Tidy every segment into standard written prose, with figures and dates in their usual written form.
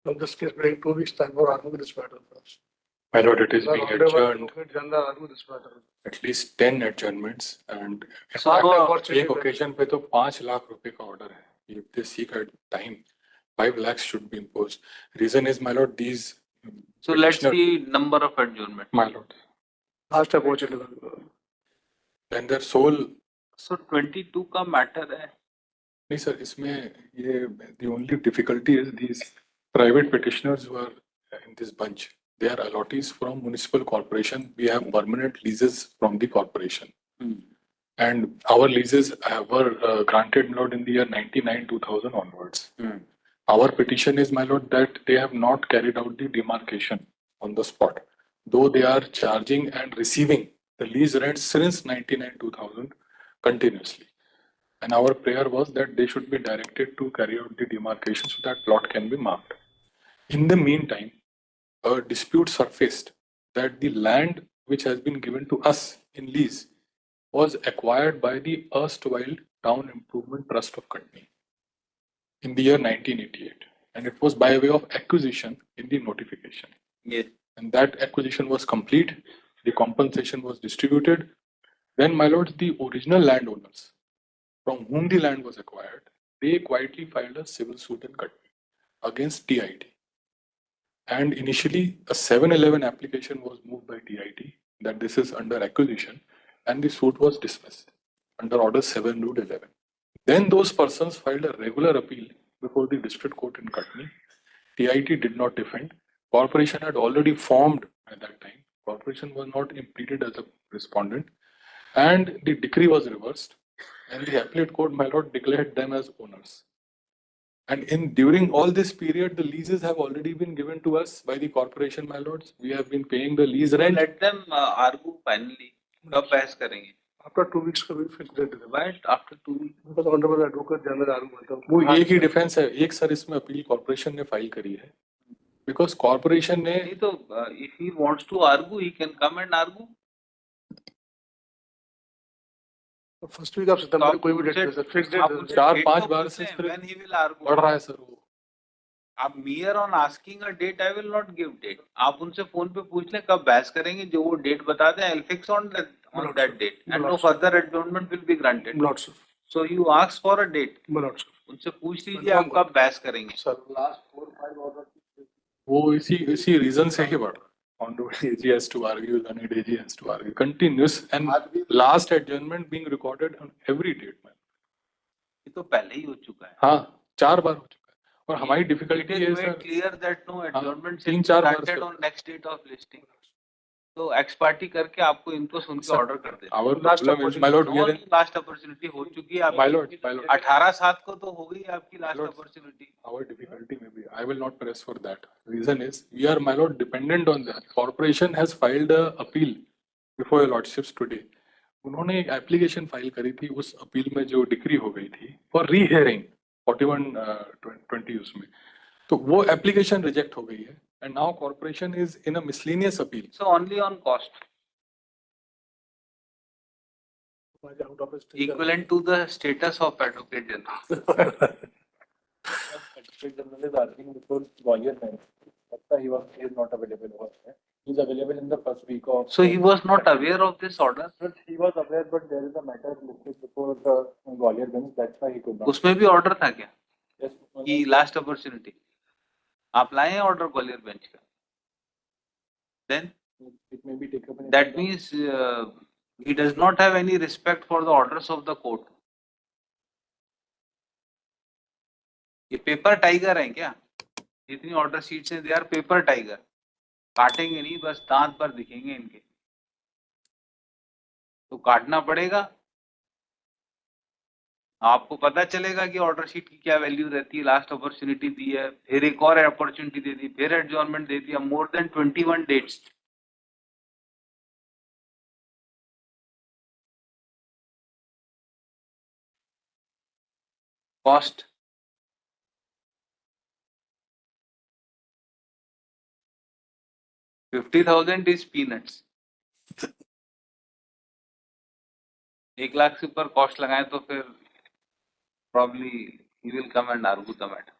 From this case, bring 2 weeks time for arguing this matter first. My lord, it is The being Honorable adjourned. Advocate General argue this matter. At least 10 adjournments and So, एक occasion पे तो 5 लाख रुपए का order है. If they seek a time, 5 lakhs should be imposed. Reason is, my lord, these. So let's see number of adjournment. My lord. last opportunity. And their sole. So 22 का matter है. नहीं sir, इसमें ये the only difficulty is these private petitioners who are in this bunch. They are allottees from municipal corporation. We have permanent leases from the corporation. And our leases were granted, my lord, in the year 99-2000 onwards. Our petition is, my lord, that they have not carried out the demarcation on the spot, though they are charging and receiving the lease rent since 99-2000 continuously. And our prayer was that they should be directed to carry out the demarcation so that plot can be marked. In the meantime, a dispute surfaced that the land which has been given to us in lease was acquired by the erstwhile Town Improvement Trust of Katni in the year 1988, and it was by way of acquisition in the notification. Yes. And that acquisition was complete, the compensation was distributed. Then, my lords, the original landowners from whom the land was acquired, they quietly filed a civil suit in Katni against TIT. And initially, a 711 application was moved by TIT that this is under acquisition, and the suit was dismissed under Order 7-11. Then those persons filed a regular appeal before the district court in Katni. TIT did not defend. Corporation had already formed at that time. Corporation was not pleaded as a respondent, and the decree was reversed, and the appellate court, my lord, declared them as owners. And during all this period, the leases have already been given to us by the corporation, my lords. We have been paying the lease rent. Let them argue finally. कब बहस करेंगे? After 2 weeks, we fix that. Right after 2 weeks. Because Honorable Advocate General argue. वो एक ही difference है. एक sir इसमें appeal corporation ने file करी है. Because कॉर्पोरेशन ने नहीं तो if he wants to argue, he can come and argue. First week of September कोई भी डेट सर फिक्स डेट 4-5 बार से when he will argue. बढ़ रहा है सर वो. आप mere on asking a date, I will not give date. आप उनसे फोन पे पूछ लें कब बहस करेंगे, जो वो डेट बता दें, I'll fix on that date, and no further adjournment will be granted. Not sir. So you ask for a date. Not sir. उनसे पूछ लीजिए आप कब बहस करेंगे. Sir, last 4-5 orders. वो इसी रीजन से ही बढ़ रहा है. Honorable AG has to argue, Learned AG has to argue, continuous, and last adjournment being recorded on every date, man. ये तो पहले ही हो चुका है. हाँ, 4 बार हो चुका है. और हमारी डिफिकल्टी है sir. Clear that no adjournment is 3-4 bar granted on next date of listing. तो ex parte करके आपको इनको सुन के ऑर्डर कर दे. Our problem is, my lord, we are in last opportunity हो चुकी है. my lord. 18/7 को तो हो गई आपकी last opportunity. Our difficulty may be, I will not press for that. Reason is, we are, my lord, dependent on that. Corporation has filed a appeal before your lordships today. उन्होंने एक application file करी थी, उस appeal में जो decree हो गई थी फॉर रीहियरिंग 41-20 उसमें, तो वो एप्लीकेशन रिजेक्ट हो गई है. And now corporation is in a miscellaneous appeal. So only on cost. Equivalent to the status of Advocate General. Advocate General is asking before Gwalior Bench. He is not available over there. He is available in the first week of. So he was not aware of this order. But he was aware, but there is a matter listed before the Gwalior Bench. That's why he could not. उसमें भी order था क्या? Yes. कि last opportunity. आप लाए हैं order Gwalior Bench का? Then it may be taken up. That means he does not have any respect for the orders of the court. ये पेपर टाइगर है क्या? इतनी ऑर्डर शीट से दे आर पेपर टाइगर. काटेंगे नहीं, बस दांत पर दिखेंगे इनके. तो काटना पड़ेगा. आपको पता चलेगा कि ऑर्डर शीट की क्या वैल्यू रहती है. लास्ट अपॉर्चुनिटी दी है, फिर एक और अपॉर्चुनिटी दे दी, फिर एडजॉर्नमेंट दे दिया. More than 21 dates. Cost $50,000 is peanuts. 1 lakh से ऊपर कॉस्ट लगाएं तो फिर probably he will come and argue the matter.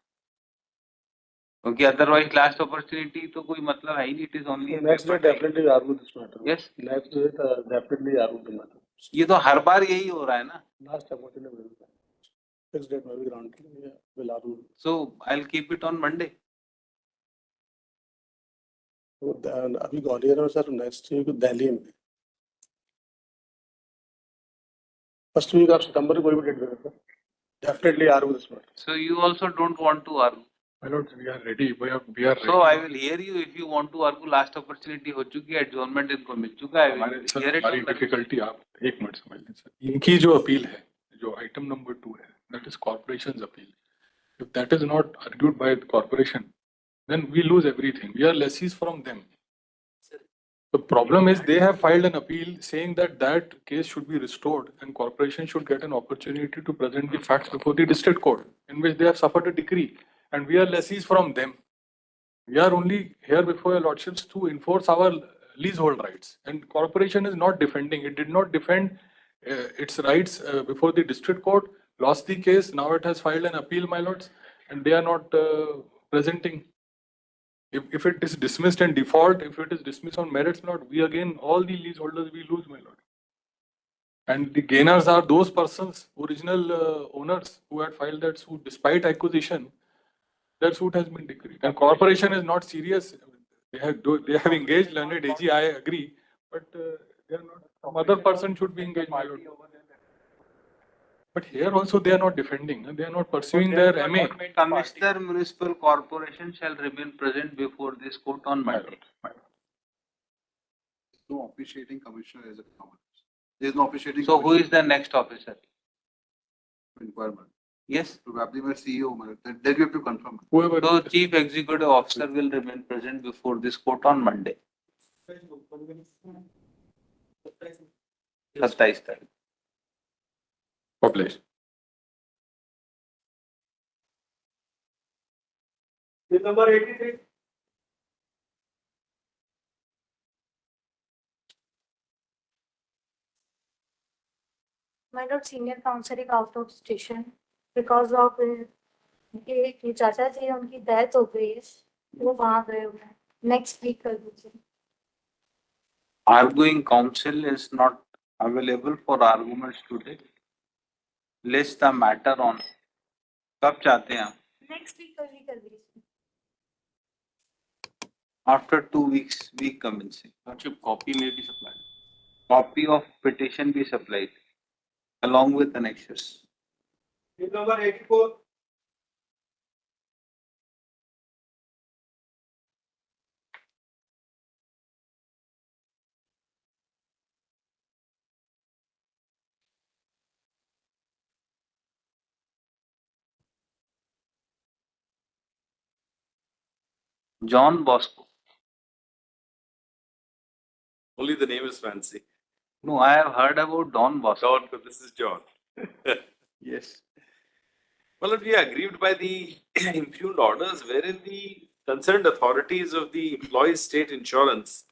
क्योंकि अदरवाइज लास्ट अपॉर्चुनिटी तो कोई मतलब है ही नहीं, it is only Next day definitely argue this matter. Yes. Next day definitely argue the matter. ये तो हर बार यही हो रहा है ना. Last opportunity will be. Next date maybe granted, will argue. So I'll keep it on Monday. तो अभी ग्वालियर में सर नेक्स्ट वीक दिल्ली में फर्स्ट वीक ऑफ सितंबर कोई भी डेट दे सकते definitely argue this matter. So you also don't want to argue. My lords, we are ready. We are So I ready. will hear you if you want to argue. Last opportunity हो चुकी है, adjournment इनको मिल चुका है. I हमारे will sir hear it हमारी on Monday. Difficulty आप एक मिनट समझ लें सर. इनकी जो अपील है, जो आइटम नंबर 2 है, that is corporation's appeal. If that is not argued by the corporation, then we lose everything. We are lessees from them. The problem is they have filed an appeal saying that that case should be restored and corporation should get an opportunity to present the facts before the district court in which they have suffered a decree, and we are lessees from them. We are only here before your lordships to enforce our leasehold rights, and corporation is not defending. It did not defend its rights before the district court, lost the case. Now it has filed an appeal, my lords, and they are not presenting. If it is dismissed in default, if it is dismissed on merits, my lord, we again, all the leaseholders, we lose, my lord. And the gainers are those persons, original owners who had filed that suit despite acquisition. That suit has been decreed. And corporation is not serious. They have engaged learned AG, I agree, but they are not. Some other person should be engaged, my lord. But here also they are not defending. They are not pursuing their MA. Commissioner Municipal Corporation shall remain present before this court on My Monday. lord, my lord. No officiating commissioner as a common. There is no officiating. So who is the next officer? Requirement. Yes. Probably my CEO, that you have to confirm. Whoever. So Chief Executive Officer will remain present before this court on Monday. 27 तारीख. Published. Number 83. My lord, senior counsel is out of station because of ये चाचा जी उनकी death हो गई है, वो वहाँ गए हुए हैं. नेक्स्ट वीक कर दीजिए. Arguing counsel is not available for arguments today. List the matter on. कब चाहते हैं आप? नेक्स्ट वीक कर दीजिए. After 2 weeks, week commencing. Copy may be supplied. Copy of petition be supplied along with annexures. Number 84. John Bosco. Only the name is fancy. No, I have heard about Don Bosco. John, this is John. Yes. Well, we are aggrieved by the impugned orders wherein the concerned authorities of the employees' state insurance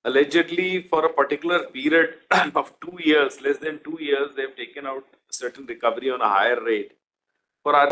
allegedly for a particular period of 2 years, less than 2 years, they have taken out certain recovery on a higher rate for our